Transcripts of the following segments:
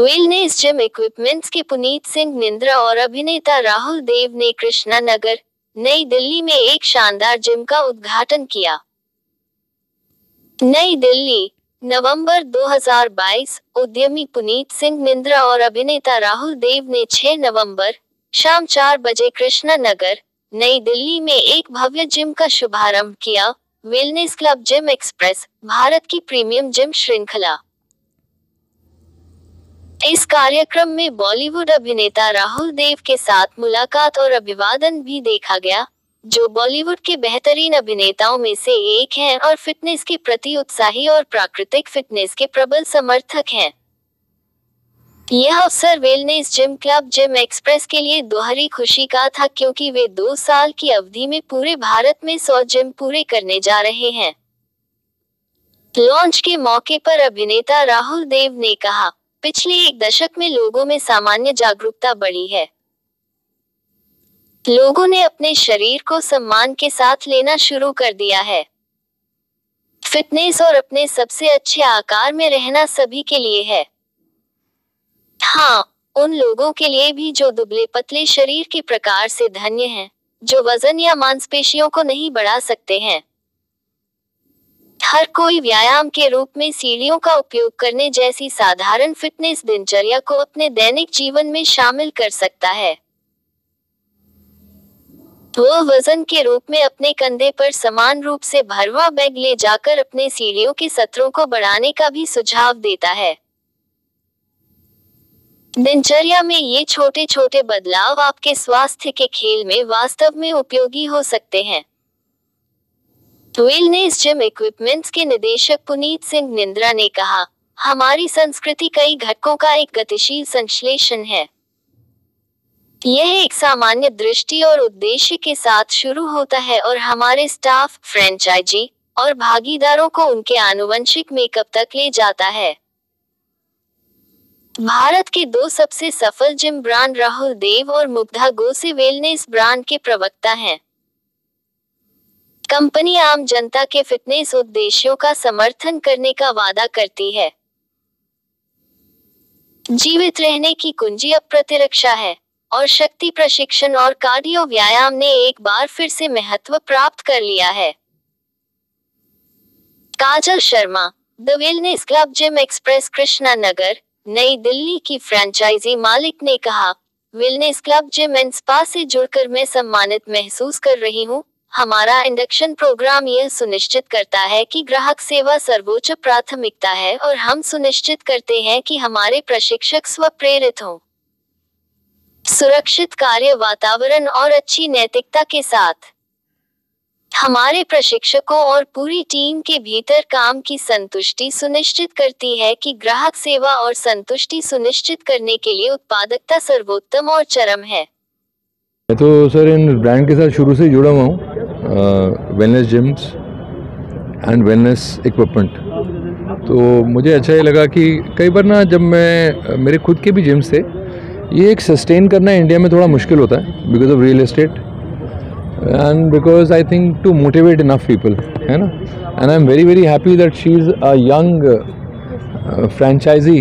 Wellness gym equipments के पुनीत सिंह निंद्रा और अभिनेता राहुल देव ने कृष्णा नगर, नई दिल्ली में एक शानदार जिम का उद्घाटन किया। नई दिल्ली, नवंबर 2022। उद्यमी पुनीत सिंह निंद्रा और अभिनेता राहुल देव ने 6 नवंबर शाम 4 बजे कृष्णा नगर, नई दिल्ली में एक भव्य जिम का शुभारंभ किया। Wellness club gym express, Bharat की प्रीमियम जिम श्रृंखला। इस कार्यक्रम में बॉलीवुड अभिनेता राहुल देव के साथ मुलाकात और अभिवादन भी देखा गया, जो बॉलीवुड के बेहतरीन अभिनेताओं में से एक हैं और फिटनेस के प्रति उत्साही और प्राकृतिक फिटनेस के प्रबल समर्थक हैं। यह अवसर wellness gym club gym express के लिए दोहरी खुशी का था, क्योंकि वे 2 साल की अवधि में पूरे भारत में 100 जिम पूरे करने जा रहे हैं। लॉन्च के मौके पर अभिनेता राहुल देव ने कहा, पिछले 1 दशक में लोगों में सामान्य जागरूकता बढ़ी है। लोगों ने अपने शरीर को सम्मान के साथ लेना शुरू कर दिया है। फिटनेस और अपने सबसे अच्छे आकार में रहना सभी के लिए है। हाँ, उन लोगों के लिए भी जो दुबले पतले शरीर के प्रकार से धन्य हैं, जो वजन या मांसपेशियों को नहीं बढ़ा सकते हैं। हर कोई व्यायाम के रूप में सीढ़ियों का उपयोग करने जैसी साधारण फिटनेस दिनचर्या को अपने दैनिक जीवन में शामिल कर सकता है। वह वजन के रूप में अपने कंधे पर समान रूप से भरवा बैग ले जाकर अपने सीढ़ियों के सत्रों को बढ़ाने का भी सुझाव देता है। दिनचर्या में ये छोटे छोटे बदलाव आपके स्वास्थ्य के खेल में वास्तव में उपयोगी हो सकते हैं। वेलनेस जिम इक्विपमेंट्स के निदेशक पुनीत सिंह निंद्रा ने कहा, हमारी संस्कृति कई घटकों का एक गतिशील संश्लेषण है। यह एक सामान्य दृष्टि और उद्देश्य के साथ शुरू होता है और हमारे स्टाफ, फ्रेंचाइजी और भागीदारों को उनके आनुवंशिक मेकअप तक ले जाता है। भारत के 2 सबसे सफल जिम ब्रांड राहुल देव और मुग्धा गोसे वेलनेस ब्रांड के प्रवक्ता हैं। कंपनी आम जनता के फिटनेस उद्देश्यों का समर्थन करने का वादा करती है। जीवित रहने की कुंजी अब प्रतिरक्षा है और शक्ति प्रशिक्षण और कार्डियो व्यायाम ने एक बार फिर से महत्व प्राप्त कर लिया है। Kajal Sharma, the wellness club gym express Krishna Nagar, Nai Delhi की फ्रेंचाइजी मालिक ने कहा, wellness club gym and spa से जुड़कर मैं सम्मानित महसूस कर रही हूँ। हमारा इंडक्शन प्रोग्राम यह सुनिश्चित करता है कि ग्राहक सेवा सर्वोच्च प्राथमिकता है और हम सुनिश्चित करते हैं कि हमारे प्रशिक्षक स्व प्रेरित हों, सुरक्षित कार्य वातावरण और अच्छी नैतिकता के साथ। हमारे प्रशिक्षकों और पूरी टीम के भीतर काम की संतुष्टि सुनिश्चित करती है कि ग्राहक सेवा और संतुष्टि सुनिश्चित करने के लिए उत्पादकता सर्वोत्तम और चरम है। मैं तो सर इन ब्रांड के साथ शुरू से जुड़ा हुआ हूँ, wellness gyms and wellness equipment. तो मुझे अच्छा ये लगा कि कई बार ना, जब मेरे खुद के भी जिम्स थे, ये एक सस्टेन करना इंडिया में थोड़ा मुश्किल होता है because of real estate and because I think to motivate enough people, है ना। And I am very very happy that she is a young franchisee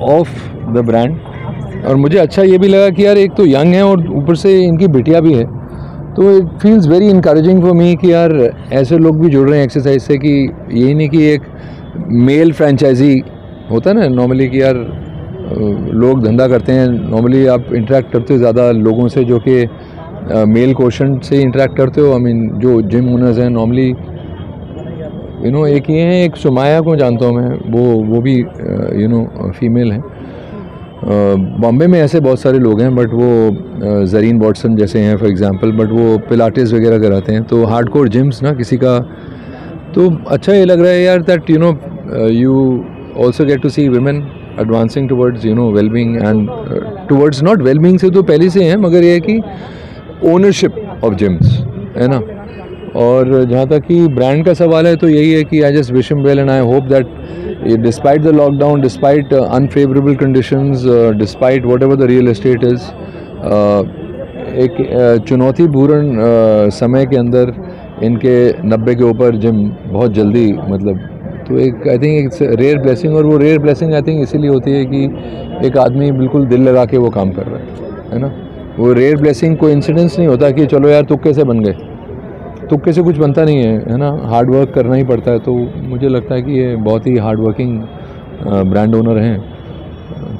of the brand. और मुझे अच्छा ये भी लगा कि यार एक तो यंग है और ऊपर से इनकी बिटिया भी है, तो it feels very encouraging for me कि यार ऐसे लोग भी जुड़ रहे हैं एक्सरसाइज से। कि यही नहीं कि एक मेल फ्रेंचाइजी होता है ना नॉर्मली, कि यार लोग धंधा करते हैं, नॉर्मली आप इंटरेक्ट करते हो ज़्यादा लोगों से जो कि मेल क्वोशंट से इंटरेक्ट करते हो। आई मीन जो जिम ओनर्स हैं नॉर्मली, यू नो, एक ये हैं, एक सुमाया को जानता हूँ मैं, वो भी यू नो फीमेल हैं। बॉम्बे में ऐसे बहुत सारे लोग हैं, बट वो जरीन वॉटसन जैसे हैं फॉर एग्जांपल, बट वो पिलाटेस वगैरह कराते हैं। तो हार्डकोर जिम्स ना किसी का, तो अच्छा ये लग रहा है यार that you know you also get to see women advancing towards you know wellbeing and towards not wellbeing से तो पहले से हैं, मगर ये है कि ओनरशिप ऑफ जिम्स, है ना। और जहाँ तक कि ब्रांड का सवाल है तो यही है कि I just wish him well and I hope that despite the lockdown, despite unfavorable conditions, despite whatever the real estate is, एक चुनौतीपूर्ण समय के अंदर इनके 90 के ऊपर जिम बहुत जल्दी मतलब तो एक आई थिंक एक रेयर ब्लेसिंग, और वो रेयर ब्लेसिंग आई थिंक इसीलिए होती है कि एक आदमी बिल्कुल दिल लगा के वो काम कर रहा है ना। वो रेयर ब्लेसिंग कोई इंसिडेंस नहीं होता कि चलो यार तुक्के से बन गए, तुक्के से कुछ बनता नहीं है ना, हार्ड वर्क करना ही पड़ता है। तो मुझे लगता है कि ये बहुत ही हार्ड वर्किंग ब्रांड ओनर हैं,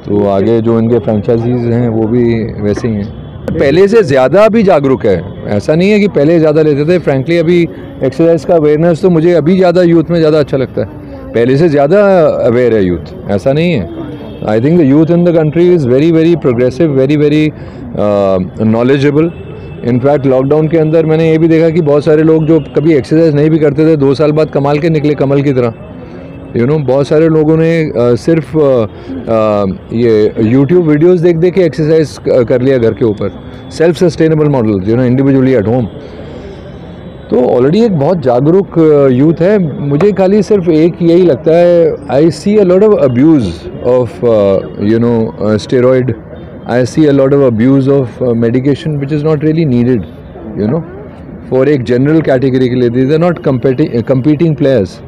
तो आगे जो इनके फ्रेंचाइजीज हैं वो भी वैसे ही हैं। पहले से ज़्यादा अभी जागरूक है, ऐसा नहीं है कि पहले ज़्यादा लेते थे। फ्रैंकली अभी एक्सरसाइज का अवेयरनेस तो मुझे अभी ज़्यादा यूथ में ज़्यादा अच्छा लगता है, पहले से ज़्यादा अवेयर है यूथ, ऐसा नहीं है। I think the youth in the country is very very progressive, very very knowledgeable. In fact lockdown के अंदर मैंने ये भी देखा कि बहुत सारे लोग जो कभी एक्सरसाइज नहीं भी करते थे 2 साल बाद कमाल के निकले, कमल की तरह। बहुत सारे लोगों ने सिर्फ ये YouTube वीडियोस देख देख के एक्सरसाइज कर लिया घर के ऊपर, self sustainable model individually at home. तो ऑलरेडी एक बहुत जागरूक यूथ है। मुझे खाली सिर्फ एक यही लगता है, I see a lot of abuse of steroid, I see a lot of abuse of medication which is not really needed for एक जनरल कैटेगरी के लिए। These are not competing players.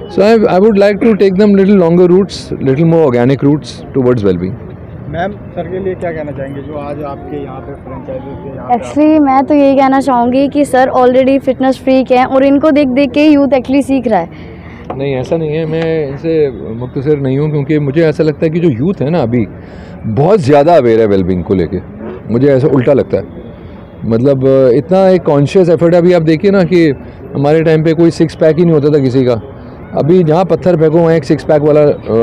So I would like to take them little longer routes, little more organic routes towards well-being. Ma'am sir के लिए क्या कहना चाहेंगे जो आज आपके यहाँ पे फ्रेंचाइजी के? एक्चुअली मैं तो यही कहना चाहूँगी कि सर ऑलरेडी फिटनेस फ्रीक हैं और इनको देख देख के यूथ एक्चुअली सीख रहा है। नहीं, ऐसा नहीं है, मैं इनसे मुख्तसर नहीं हूँ, क्योंकि मुझे ऐसा लगता है कि जो यूथ है ना अभी बहुत ज़्यादा अवेयर है वेलबींग को लेके। मुझे ऐसा उल्टा लगता है, मतलब इतना एक कॉन्शियस एफर्ट है। अभी आप देखिए ना कि हमारे टाइम पे कोई 6 पैक ही नहीं होता था किसी का, अभी जहाँ पत्थर फेंको वहाँ एक 6 पैक वाला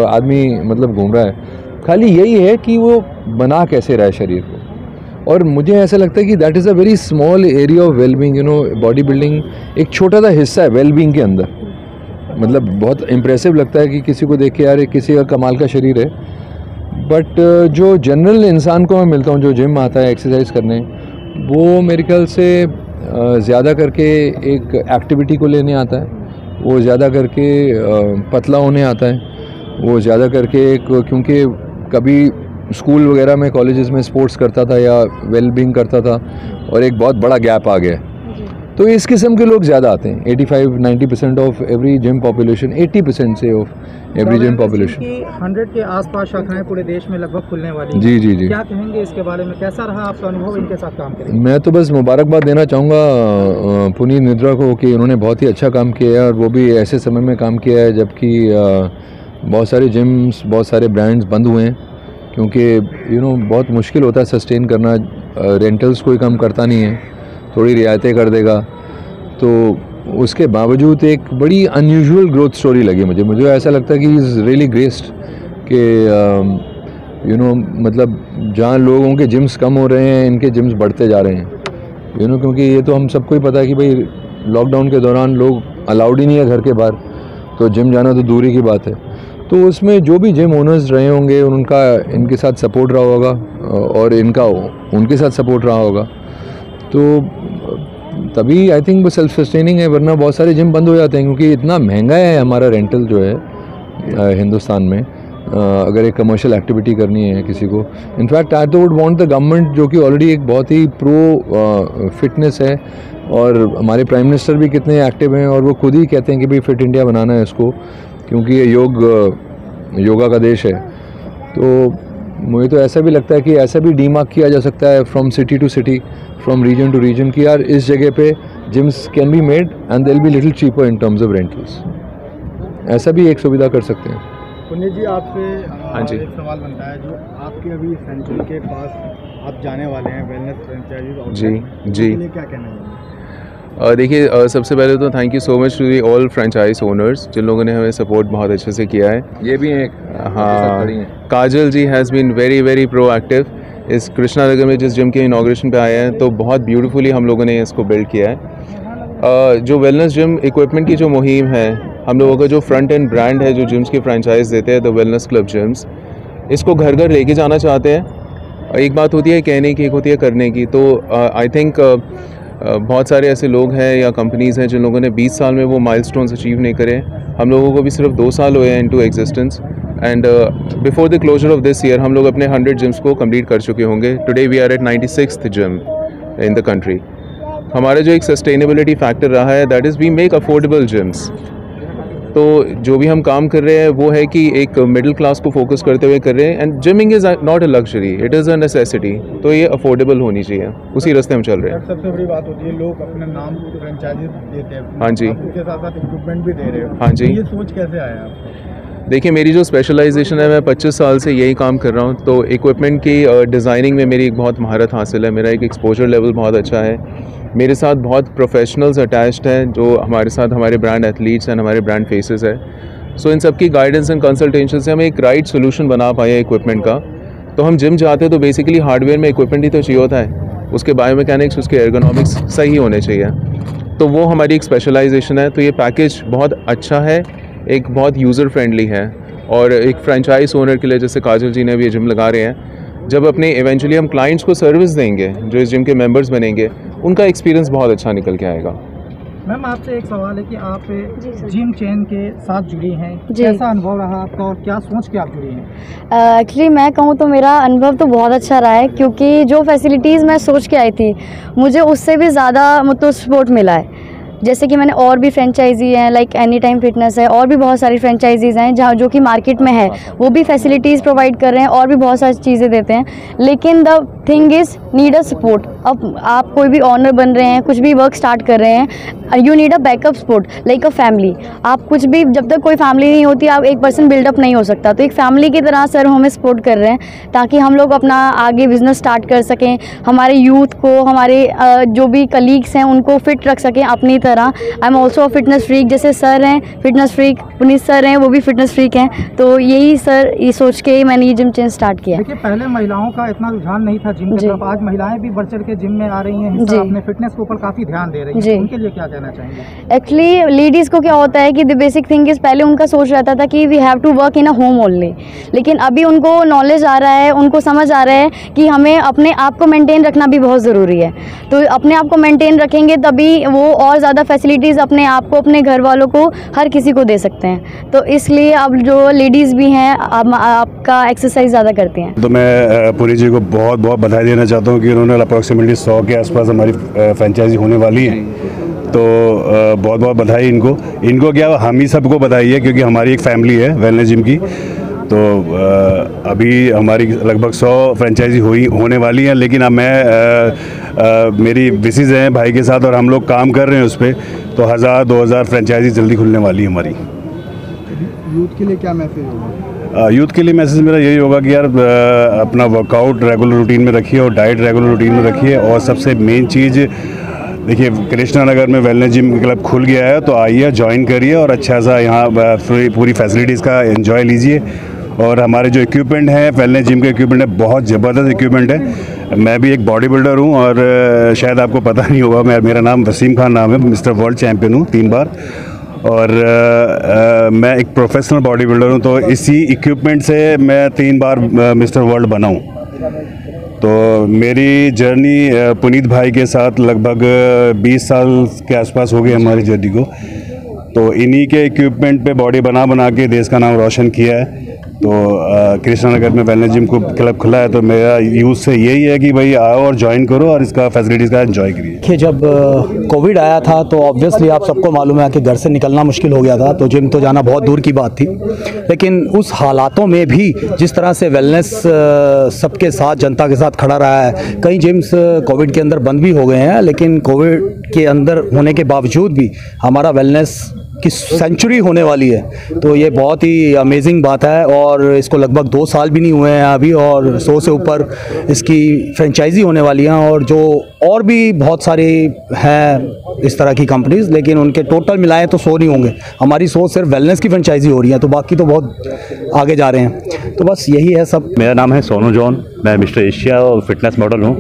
आदमी मतलब घूम रहा है। खाली यही है कि वो बना कैसे रहा है शरीर को। और मुझे ऐसा लगता है कि that is a very small area of wellbeing. Body building एक छोटा सा हिस्सा है वेलबींग के अंदर। मतलब बहुत इम्प्रेसिव लगता है कि किसी को देख के यार किसी का कमाल का शरीर है, बट जो जनरल इंसान को मैं मिलता हूँ जो जिम आता है एक्सरसाइज करने, वो मेरे ख्याल से ज़्यादा करके एक एक्टिविटी को लेने आता है, वो ज़्यादा करके पतला होने आता है, वो ज़्यादा करके क्योंकि कभी स्कूल वगैरह में कॉलेजेस में स्पोर्ट्स करता था या वेलबींग करता था और एक बहुत बड़ा गैप आ गया, तो इस किस्म के लोग ज़्यादा आते हैं। 85-90% ऑफ एवरी जिम पॉपुलेशन, 80% से ऑफ एवरी जिम पॉपुलेशन। 100 के आसपास शाखाएं पूरे देश में लगभग खुलने वाली हैं। जी जी जी, क्या कहेंगे इसके बारे में? कैसा रहा आपका अनुभव इनके साथ काम करके? मैं तो बस मुबारकबाद देना चाहूँगा पुनीत निद्रा को कि उन्होंने बहुत ही अच्छा काम किया है, और वो भी ऐसे समय में काम किया है जबकि बहुत सारे जिम्स, बहुत सारे ब्रांड्स बंद हुए हैं, क्योंकि बहुत मुश्किल होता है सस्टेन करना। रेंटल्स कोई कम करता नहीं है, थोड़ी रियायतें कर देगा। तो उसके बावजूद एक बड़ी अनयूजुअल ग्रोथ स्टोरी लगी मुझे ऐसा लगता है कि इज़ रियली ग्रेस्ड कि मतलब जहाँ लोगों के जिम्स कम हो रहे हैं, इनके जिम्स बढ़ते जा रहे हैं। क्योंकि ये तो हम सबको ही पता है कि भाई लॉकडाउन के दौरान लोग अलाउड ही नहीं है घर के बाहर, तो जिम जाना तो दूरी की बात है। तो उसमें जो भी जिम ओनर्स रहे होंगे उनका इनके साथ सपोर्ट रहा होगा, और इनका उनके साथ सपोर्ट रहा होगा, तो तभी आई थिंक वो सेल्फ सस्टेनिंग है। वरना बहुत सारे जिम बंद हो जाते हैं, क्योंकि इतना महंगा है हमारा रेंटल जो है हिंदुस्तान में। अगर एक कमर्शियल एक्टिविटी करनी है किसी को, इनफैक्ट आई तो वुड वांट द गवर्नमेंट, जो कि ऑलरेडी एक बहुत ही प्रो फिटनेस है, और हमारे प्राइम मिनिस्टर भी कितने एक्टिव हैं, और वो खुद ही कहते हैं कि भाई फिट इंडिया बनाना है इसको, क्योंकि ये योगा का देश है। तो मुझे तो ऐसा भी लगता है कि ऐसा भी डीमार्क किया जा सकता है from city to city, from region to region, कि यार इस जगह पे gyms can be made and they will be little cheaper in terms of rentals. ऐसा भी एक सुविधा कर सकते हैं। पुनीत जी, आपसे हाँ जी, एक सवाल बनता है, जो आपके अभी सेंचुरी के पास आप जाने वाले हैं वेलनेस फ्रेंचाइजीज, जी लिए क्या कहना है? देखिए, सबसे पहले तो thank you so much to the all franchise owners, जिन लोगों ने हमें सपोर्ट बहुत अच्छे से किया है। ये भी एक हाँ, Kajal ji has been very very proactive. इस कृष्णा नगर में जिस जिम के इनाग्रेशन पे आए हैं, तो बहुत ब्यूटीफुली हम लोगों ने इसको बिल्ड किया है। जो वेलनेस जिम इक्विपमेंट की जो मुहिम है, हम लोगों का जो फ्रंट एंड ब्रांड है जो जिम्स की फ्रेंचाइज देते हैं, द वेलनेस क्लब जिम्स, इसको घर घर लेके जाना चाहते हैं। एक बात होती है कहने की, एक होती है करने की। तो आई थिंक बहुत सारे ऐसे लोग हैं या कंपनीज़ हैं जिन लोगों ने 20 साल में वो माइलस्टोन्स अचीव नहीं करे। हम लोगों को भी सिर्फ 2 साल हुए हैं into existence, and before the closure of this year हम लोग अपने 100 जिम्स को कंप्लीट कर चुके होंगे। Today we are at 96th gym in the country. हमारा जो एक सस्टेनेबिलिटी फैक्टर रहा है, that is we make affordable gyms. तो जो भी हम काम कर रहे हैं वो है कि एक मिडिल क्लास को फोकस करते हुए कर रहे हैं। And gymming is not a luxury, it is a necessity, तो ये अफोर्डेबल होनी चाहिए, उसी रास्ते हम चल रहे हैं। सबसे बड़ी बात होती है लोग अपने नाम फ्रेंचाइजी देते हैं, हाँ जी, उसके साथ साथ इक्विपमेंट भी दे रहे हो। हाँ जी। तो ये सोच कैसे आया आपको? देखिए, मेरी जो स्पेशलाइजेशन है, मैं 25 साल से यही काम कर रहा हूँ, तो इक्विपमेंट की डिज़ाइनिंग में मेरी एक बहुत महारत हासिल है, मेरा एक एक्सपोजर लेवल बहुत अच्छा है, मेरे साथ बहुत प्रोफेशनल्स अटैच्ड हैं जो हमारे साथ हमारे ब्रांड एथलीट्स एंड हमारे ब्रांड फेसेस है। सो इन सब की गाइडेंस एंड कंसल्टेशन से हम एक राइट सोल्यूशन बना पाए इक्विपमेंट का। तो हम जिम जाते हैं तो बेसिकली हार्डवेयर में इक्विपमेंट ही तो चाहिए होता है, उसके बायोमैकेनिक्स, उसके एर्गोनॉमिक्स सही होने चाहिए, तो वो हमारी एक स्पेशलाइजेशन है। तो ये पैकेज बहुत अच्छा है, एक बहुत यूज़र फ्रेंडली है, और एक फ्रेंचाइज ओनर के लिए, जैसे काजल जी ने भी ये जिम लगा रहे हैं, जब अपने इवेंचुअली हम क्लाइंट्स को सर्विस देंगे जो इस जिम के मेंबर्स बनेंगे, उनका एक्सपीरियंस बहुत अच्छा निकल के आएगा। मैम, आपसे एक सवाल है कि आप जिम चेन के साथ जुड़ी हैं, जी। कैसा अनुभव रहा आपका और क्या सोच के आप जुड़ी हैं? एक्चुअली मैं कहूँ तो मेरा अनुभव तो बहुत अच्छा रहा है, क्योंकि जो फैसिलिटीज़ मैं सोच के आई थी मुझे उससे भी ज़्यादा मतलब सपोर्ट मिला है। जैसे कि मैंने और भी फ्रेंचाइजी हैं, लाइक एनी टाइम फिटनेस है, और भी बहुत सारी फ्रेंचाइजीज़ हैं जहाँ जो कि मार्केट में है, वो भी फैसिलिटीज़ प्रोवाइड कर रहे हैं और भी बहुत सारी चीज़ें देते हैं, लेकिन the thing is need a support. अब आप कोई भी ऑनर बन रहे हैं, कुछ भी वर्क स्टार्ट कर रहे हैं, you need a backup support like a family. आप कुछ भी, जब तक कोई फैमिली नहीं होती आप एक पर्सन बिल्डअप नहीं हो सकता, तो एक फैमिली की तरह सर हमें सपोर्ट कर रहे हैं ताकि हम लोग अपना आगे बिजनेस स्टार्ट कर सकें, हमारे यूथ को, हमारे जो भी कलीग्स हैं उनको फिट रख सकें अपनी तरह। I am also a fitness freak, जैसे सर हैं फिटनेस फ्रीक, पुनीत सर हैं वो भी फिटनेस फ्रीक हैं, तो यही सर ये सोच के ही मैंने ये जिम चेन स्टार्ट किया। देखिए, पहले महिलाओं का इतना रुझान नहीं था जिम की तरफ, आज महिलाएं भी बढ़ चढ़ के जिम में आ रही हैं, हिस्सा अपने फिटनेस के ऊपर काफ़ी ध्यान दे रही हैं, उनके लिए क्या कहना चाहेंगे? एक्चुअली लेडीज़ को क्या होता है कि द बेसिक थिंग इज़, पहले उनका सोच रहता था कि we have to work in a home only, लेकिन अभी उनको नॉलेज आ रहा है, उनको समझ आ रहा है कि हमें अपने आप को मेंटेन रखना भी बहुत ज़रूरी है। तो अपने आप को मेंटेन रखेंगे तभी वो और ज़्यादा फैसिलिटीज़ अपने आप को, अपने घर वालों को, हर किसी को दे सकते हैं। तो इसलिए अब जो लेडीज़ भी हैं आपका एक्सरसाइज ज़्यादा करती हैं। तो मैं पुरी जी को बहुत बहुत बधाई देना चाहता हूँ कि उन्होंने अप्रॉक्सीमेटली 100 के आसपास हमारी फ्रेंचाइजी होने वाली है, तो बहुत बहुत बधाई इनको क्या, हम ही सबको बधाई है, क्योंकि हमारी एक फैमिली है वेलनेस जिम की। तो अभी हमारी लगभग 100 फ्रेंचाइजी होने वाली हैं, लेकिन अब मेरी विशेष हैं भाई के साथ और हम लोग काम कर रहे हैं उस पर, तो 1000-2000 फ्रेंचाइजी जल्दी खुलने वाली है हमारी। यूथ के लिए क्या मैसेज होगा? यूथ के लिए मैसेज मेरा यही होगा कि यार अपना वर्कआउट रेगुलर रूटीन में रखिए और डाइट रेगुलर रूटीन में रखिए, और सबसे मेन चीज़ देखिए, कृष्णा नगर में वेलनेस जिम क्लब खुल गया है, तो आइए ज्वाइन करिए और अच्छा सा यहाँ पूरी फैसिलिटीज़ का एंजॉय लीजिए। और हमारे जो इक्विपमेंट हैं, वेलनेस जिम के इक्विपमेंट है, बहुत ज़बरदस्त इक्विपमेंट है। मैं भी एक बॉडी बिल्डर हूँ और शायद आपको पता नहीं होगा, मेरा नाम वसीम खान नाम है, मिस्टर वर्ल्ड चैम्पियन हूँ 3 बार, और मैं एक प्रोफेशनल बॉडी बिल्डर हूँ। तो इसी इक्विपमेंट से मैं 3 बार मिस्टर वर्ल्ड बना हूँ। तो मेरी जर्नी पुनीत भाई के साथ लगभग 20 साल के आसपास हो गई हमारी जर्नी को। तो इन्हीं के इक्विपमेंट पे बॉडी बना के देश का नाम रोशन किया है। तो कृष्णा नगर में वेलनेस जिम को क्लब खुला है, तो मेरा यूथ से यही है कि भाई आओ और ज्वाइन करो और इसका फैसिलिटीज़ का एंजॉय करिए। कि जब कोविड आया था तो ऑब्वियसली आप सबको मालूम है कि घर से निकलना मुश्किल हो गया था, तो जिम तो जाना बहुत दूर की बात थी। लेकिन उस हालातों में भी जिस तरह से वेलनेस सबके साथ, जनता के साथ खड़ा रहा है, कई जिम्स कोविड के अंदर बंद भी हो गए हैं, लेकिन कोविड के अंदर होने के बावजूद भी हमारा वेलनेस की सेंचुरी होने वाली है, तो ये बहुत ही अमेजिंग बात है। और इसको लगभग 2 साल भी नहीं हुए हैं अभी, और 100 से ऊपर इसकी फ्रेंचाइजी होने वाली हैं, और जो और भी बहुत सारी हैं इस तरह की कंपनीज, लेकिन उनके टोटल मिलाएं तो 100 नहीं होंगे। हमारी 100 सिर्फ वेलनेस की फ्रेंचाइजी हो रही है, तो बाकी तो बहुत आगे जा रहे हैं। तो बस यही है सब। मेरा नाम है सोनू जॉन, मैं मिस्टर एशिया और फिटनेस मॉडल हूँ,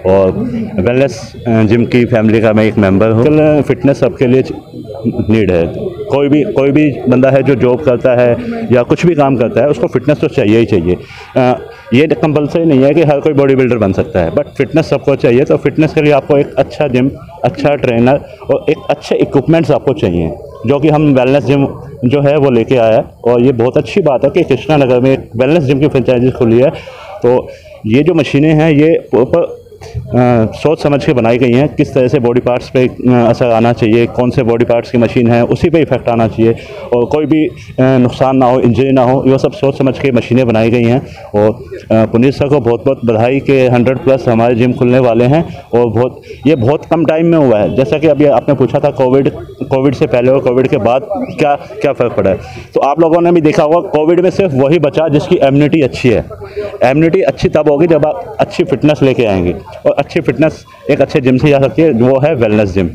और वेलनेस जिम की फैमिली का मैं एक मेंबर हूँ। फिटनेस सबके लिए नीड है। कोई भी बंदा है जो जॉब करता है या कुछ भी काम करता है, उसको फिटनेस तो चाहिए ही चाहिए। ये कंपलसरी नहीं है कि हर कोई बॉडी बिल्डर बन सकता है, बट फिटनेस सबको चाहिए। तो फिटनेस के लिए आपको एक अच्छा जिम, अच्छा ट्रेनर और एक अच्छे इक्विपमेंट्स आपको चाहिए, जो कि हम वेलनेस जिम जो है वो लेके आया है। और ये बहुत अच्छी बात है कि कृष्णा नगर में वेलनेस जिम की फ्रेंचाइजी खुली है। तो ये जो मशीनें हैं ये सोच समझ के बनाई गई हैं। किस तरह से बॉडी पार्ट्स पे असर आना चाहिए, कौन से बॉडी पार्ट्स की मशीन है उसी पे इफेक्ट आना चाहिए और कोई भी नुकसान ना हो, इंजरी ना हो, ये सब सोच समझ के मशीनें बनाई गई हैं। और पुनीत सर को बहुत बहुत बधाई के 100+ हमारे जिम खुलने वाले हैं और ये बहुत कम टाइम में हुआ है। जैसा कि अभी आपने पूछा था कोविड से पहले और कोविड के बाद क्या क्या फ़र्क पड़ा है, तो आप लोगों ने भी देखा होगा कोविड में सिर्फ वही बचा जिसकी इम्यूनिटी अच्छी है। इम्यूनिटी अच्छी तब होगी जब आप अच्छी फिटनेस लेके आएंगे और अच्छी फिटनेस एक अच्छे जिम से जा सकती है, वो है वेलनेस जिम।